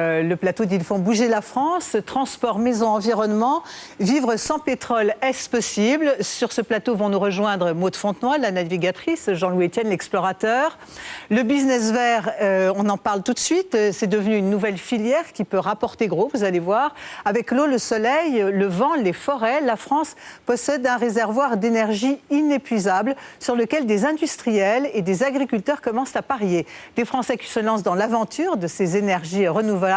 Le plateau d'Ils font bouger la France, transport, maison, environnement, vivre sans pétrole, est-ce possible? Sur ce plateau vont nous rejoindre Maude Fontenoy, la navigatrice, Jean-Louis Etienne, l'explorateur. Le business vert, on en parle tout de suite, c'est devenu une nouvelle filière qui peut rapporter gros, vous allez voir. Avec l'eau, le soleil, le vent, les forêts, la France possède un réservoir d'énergie inépuisable sur lequel des industriels et des agriculteurs commencent à parier. Des Français qui se lancent dans l'aventure de ces énergies renouvelables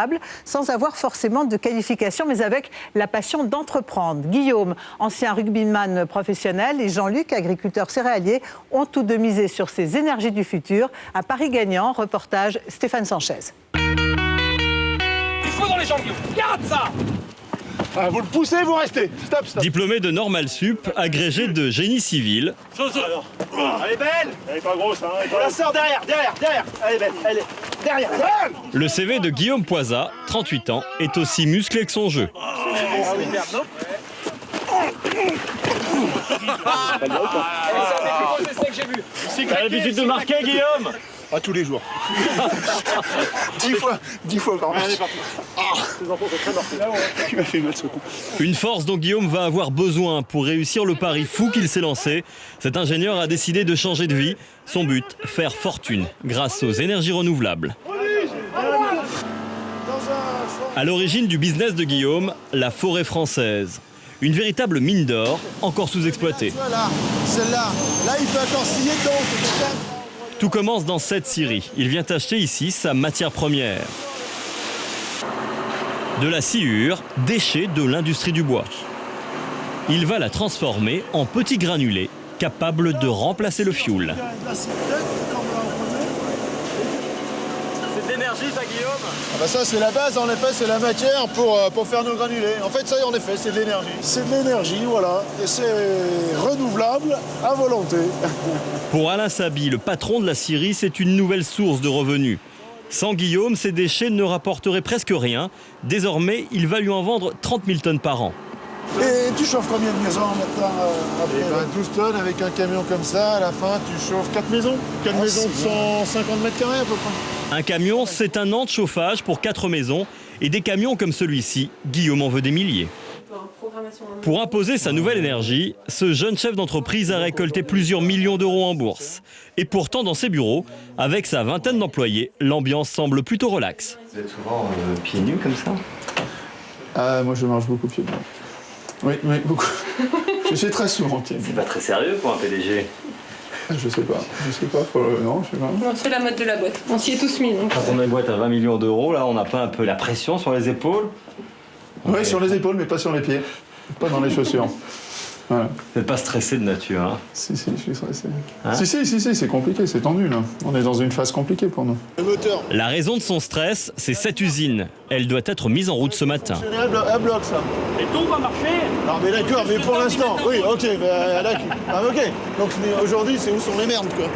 sans avoir forcément de qualification, mais avec la passion d'entreprendre. Guillaume, ancien rugbyman professionnel, et Jean-Luc, agriculteur céréalier, ont tous deux misé sur ces énergies du futur. Un pari gagnant, reportage Stéphane Sanchez. Il faut dans les jambes, Guillaume. Garde ça. Ah, vous le poussez, vous restez. Stop, stop. Diplômé de Normal Sup, agrégé de génie civil. Elle est belle. Elle est pas grosse, hein. On la sort derrière. Elle est belle, elle est derrière. Le CV de Guillaume Poisat, 38 ans, est aussi musclé que son jeu. T'as l'habitude de marquer, Guillaume? Ah, tous les jours. 10 fois par match. Il m'a fait mal ce coup. Une force dont Guillaume va avoir besoin pour réussir le pari fou qu'il s'est lancé. Cet ingénieur a décidé de changer de vie. Son but, faire fortune grâce aux énergies renouvelables. À l'origine du business de Guillaume, la forêt française. Une véritable mine d'or, encore sous-exploitée. Voilà, celle-là. Là, il peut encore signer dedans. Tout commence dans cette scierie. Il vient acheter ici sa matière première. De la sciure, déchet de l'industrie du bois. Il va la transformer en petits granulés, capables de remplacer le fioul. C'est de l'énergie, ça, Guillaume? Ah bah ça, c'est la base, en effet, c'est la matière pour faire nos granulés. En fait, ça, en effet, c'est de l'énergie. C'est de l'énergie, voilà. Et c'est renouvelable à volonté. Pour Alain Sabi, le patron de la scierie, c'est une nouvelle source de revenus. Sans Guillaume, ces déchets ne rapporteraient presque rien. Désormais, il va lui en vendre 30 000 tonnes par an. Et tu chauffes combien de maisons maintenant après 12 tonnes avec un camion comme ça, à la fin, tu chauffes 4 maisons. 4 maisons de 150 mètres carrés à peu près. Un camion, c'est un an de chauffage pour 4 maisons. Et des camions comme celui-ci, Guillaume en veut des milliers. Pour imposer sa nouvelle énergie, ce jeune chef d'entreprise a récolté plusieurs millions d'euros en bourse. Et pourtant, dans ses bureaux, avec sa vingtaine d'employés, l'ambiance semble plutôt relaxe. Vous êtes souvent pieds nus comme ça? Ah, moi, je marche beaucoup pieds nus. Oui, beaucoup. Je suis très souvent pieds nus. C'est pas très sérieux pour un PDG. Je sais pas, non, je sais pas. Non, c'est la mode de la boîte. On s'y est tous mis. Donc. Quand on a une boîte à 20 millions d'euros, là, on n'a pas un peu la pression sur les épaules? Oui, sur les épaules, mais pas sur les pieds. Pas dans les chaussures. Voilà. Vous n'êtes pas stressé de nature, hein? Si, je suis stressé. Hein? Si, c'est compliqué, c'est tendu, là. On est dans une phase compliquée pour nous. Le moteur. La raison de son stress, c'est cette usine. Elle doit être mise en route ce matin. À bloc, ça. Et tout va marcher? Non, mais d'accord, mais pour l'instant, oui, ok, d'accord. Ah, ok. Donc aujourd'hui, c'est où sont les merdes, quoi.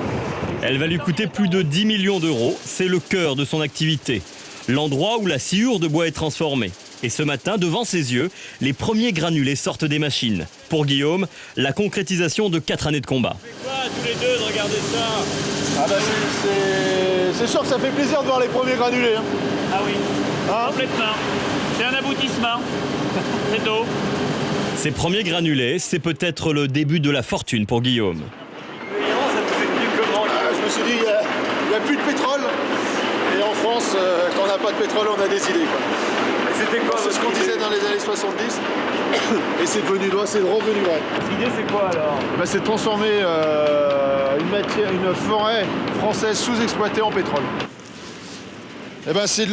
Elle va lui coûter plus de 10 millions d'euros. C'est le cœur de son activité. L'endroit où la sciure de bois est transformée. Et ce matin, devant ses yeux, les premiers granulés sortent des machines. Pour Guillaume, la concrétisation de 4 années de combat. C'est quoi, tous les deux, de regarder ça? Ah bah c'est sûr que ça fait plaisir de voir les premiers granulés. Hein. Ah oui, Hein? complètement. C'est un aboutissement. C'est tout. Ces premiers granulés, c'est peut-être le début de la fortune pour Guillaume. Ça vous explique comment? Je me suis dit, il n'y a plus de pétrole. Et en France, quand on n'a pas de pétrole, on a des idées, quoi. C'était quoi? C'est ce qu'on disait dans les années 70. Et c'est devenu droit, c'est revenu vrai. L'idée, c'est quoi alors? Bah, c'est de transformer une forêt française sous-exploitée en pétrole. Eh ben, c'est de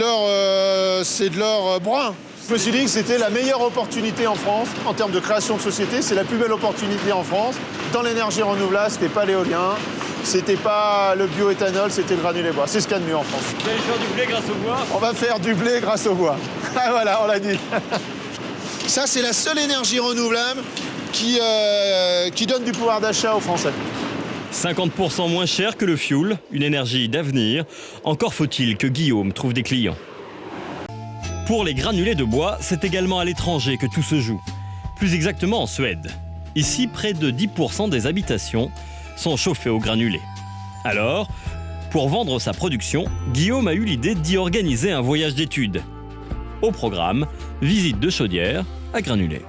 l'or brun. Je me suis dit que c'était la meilleure opportunité en France en termes de création de société. C'est la plus belle opportunité en France. Dans l'énergie renouvelable, c'était pas l'éolien, c'était pas le bioéthanol, c'était le granulé bois. C'est ce qu'il y a de mieux en France. Vous allez faire du blé grâce au bois? On va faire du blé grâce au bois. Ah voilà, on l'a dit. Ça, c'est la seule énergie renouvelable qui donne du pouvoir d'achat aux Français. 50% moins cher que le fioul, une énergie d'avenir. Encore faut-il que Guillaume trouve des clients. Pour les granulés de bois, c'est également à l'étranger que tout se joue. Plus exactement en Suède. Ici, près de 10% des habitations sont chauffées au granulé. Alors, Pour vendre sa production, Guillaume a eu l'idée d'y organiser un voyage d'études. Au programme, visite de chaudière à granulés.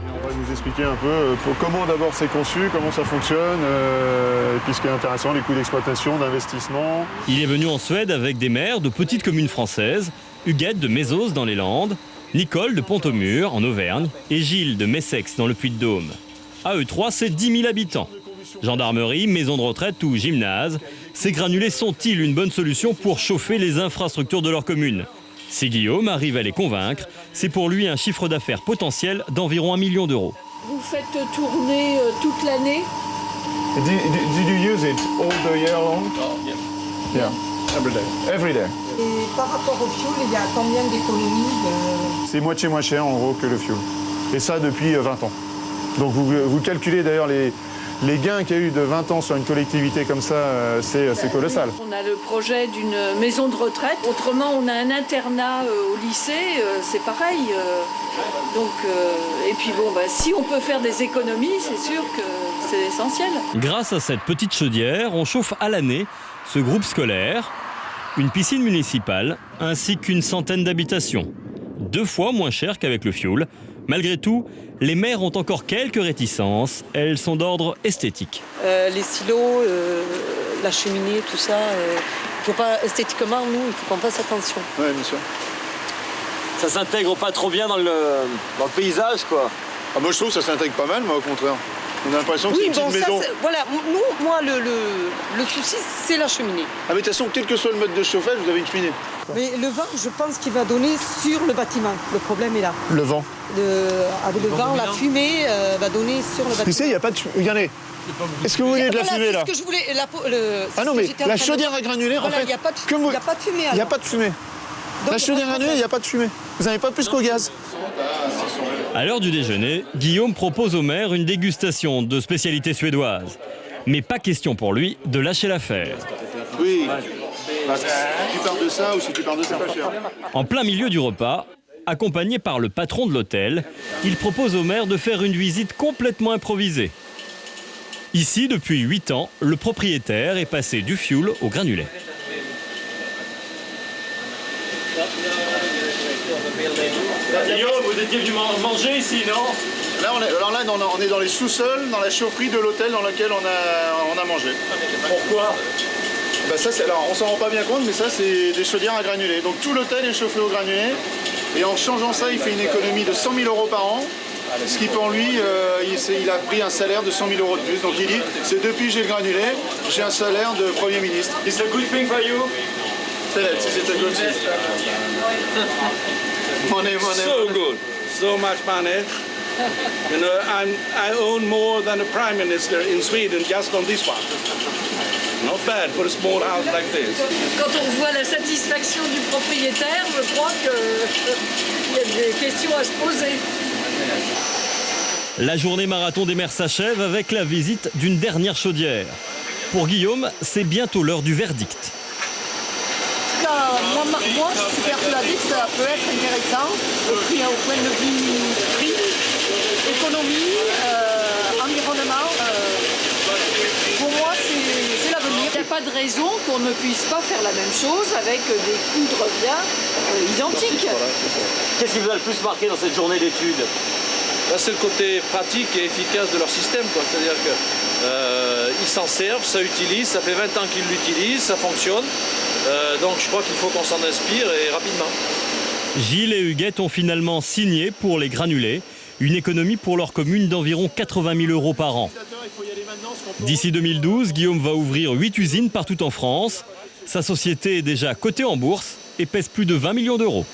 On va nous expliquer un peu comment d'abord c'est conçu, comment ça fonctionne, et puis ce qui est intéressant, les coûts d'exploitation, d'investissement. Il est venu en Suède avec des maires de petites communes françaises, Huguette de Mézos dans les Landes, Nicole de Pont-au-Mur en Auvergne et Gilles de Messex dans le Puy-de-Dôme. À eux trois, c'est 10 000 habitants. Gendarmerie, maison de retraite ou gymnase, ces granulés sont-ils une bonne solution pour chauffer les infrastructures de leur commune? Si Guillaume arrive à les convaincre, c'est pour lui un chiffre d'affaires potentiel d'environ 1 million d'euros. Vous faites tourner toute l'année? Did you use it all the year long? Yeah, every day. Every day. Et par rapport au fioul, il y a combien d'économies C'est moitié moins cher en gros que le fioul. Et ça depuis 20 ans. Donc vous calculez d'ailleurs les gains qu'il y a eu de 20 ans sur une collectivité comme ça, c'est colossal. On a le projet d'une maison de retraite. Autrement, on a un internat au lycée, c'est pareil. Et puis bon, si on peut faire des économies, c'est sûr que c'est essentiel. Grâce à cette petite chaudière, on chauffe à l'année ce groupe scolaire, une piscine municipale ainsi qu'une centaine d'habitations. 2 fois moins cher qu'avec le fioul. Malgré tout, les maires ont encore quelques réticences. Elles sont d'ordre esthétique. Les silos, la cheminée, tout ça, faut pas, esthétiquement, nous, il faut qu'on fasse attention. Oui, bien sûr. Ça s'intègre pas trop bien dans le paysage, quoi. Ah, moi je trouve que ça s'intègre pas mal, moi au contraire. On a l'impression que c'est une petite maison. Voilà, moi, le souci, c'est la cheminée. Ah mais de toute façon, quel que soit le mode de chauffage, vous avez une cheminée. Mais le vent, je pense qu'il va donner sur le bâtiment. Le problème est là. Le vent. Avec le vent, la fumée va donner sur le bâtiment. Tu sais, il n'y a pas de... Regardez. Est-ce que vous voulez de la fumée, là? C'est ce que je voulais. Ah non, mais la chaudière à granulés, en fait... Il n'y a pas de fumée. Il n'y a pas de fumée. La chaudière à granulés, il n'y a pas de fumée. Vous n'avez pas plus qu'au gaz. À l'heure du déjeuner, Guillaume propose au maire une dégustation de spécialités suédoises. Mais pas question pour lui de lâcher l'affaire. Oui. Si tu parles de ça ou si tu parles de ça, pas cher. En plein milieu du repas, accompagné par le patron de l'hôtel, il propose au maire de faire une visite complètement improvisée. Ici, depuis 8 ans, le propriétaire est passé du fioul au granulé. Guillaume, vous étiez venu manger ici, non? Là, on est dans les sous-sols, dans la chaufferie de l'hôtel dans lequel on a mangé. Pourquoi? Alors, on s'en rend pas bien compte, mais ça, c'est des chaudières à granulés. Donc tout l'hôtel est chauffé au granulé. Et en changeant ça, il fait une économie de 100 000 euros par an. Ce qui, pour lui, il a pris un salaire de 100 000 euros de plus. Donc il dit, c'est depuis que j'ai le granulé, j'ai un salaire de Premier ministre. It's a good thing for you? C'est a good thing. Money. So good, so much money. You know, I own more than the Prime Minister in Sweden just on this one. Not bad for a small house like this. Quand on voit la satisfaction du propriétaire, je crois qu'il y a des questions à se poser. La journée marathon des maires s'achève avec la visite d'une dernière chaudière. Pour Guillaume, c'est bientôt l'heure du verdict. Moi, je suis persuadée que ça peut être intéressant au point de vue prix, économie, environnement. Pour moi, c'est l'avenir. Il n'y a pas de raison qu'on ne puisse pas faire la même chose avec des coûts de revient identiques. Qu'est-ce qui vous a le plus marqué dans cette journée d'études? Là, c'est le côté pratique et efficace de leur système, quoi. C'est-à-dire qu'ils s'en servent, ça utilise, ça fait 20 ans qu'ils l'utilisent, ça fonctionne. Donc je crois qu'il faut qu'on s'en inspire et rapidement. Gilles et Huguette ont finalement signé pour les granulés, une économie pour leur commune d'environ 80 000 euros par an. D'ici 2012, Guillaume va ouvrir 8 usines partout en France. Sa société est déjà cotée en bourse et pèse plus de 20 millions d'euros.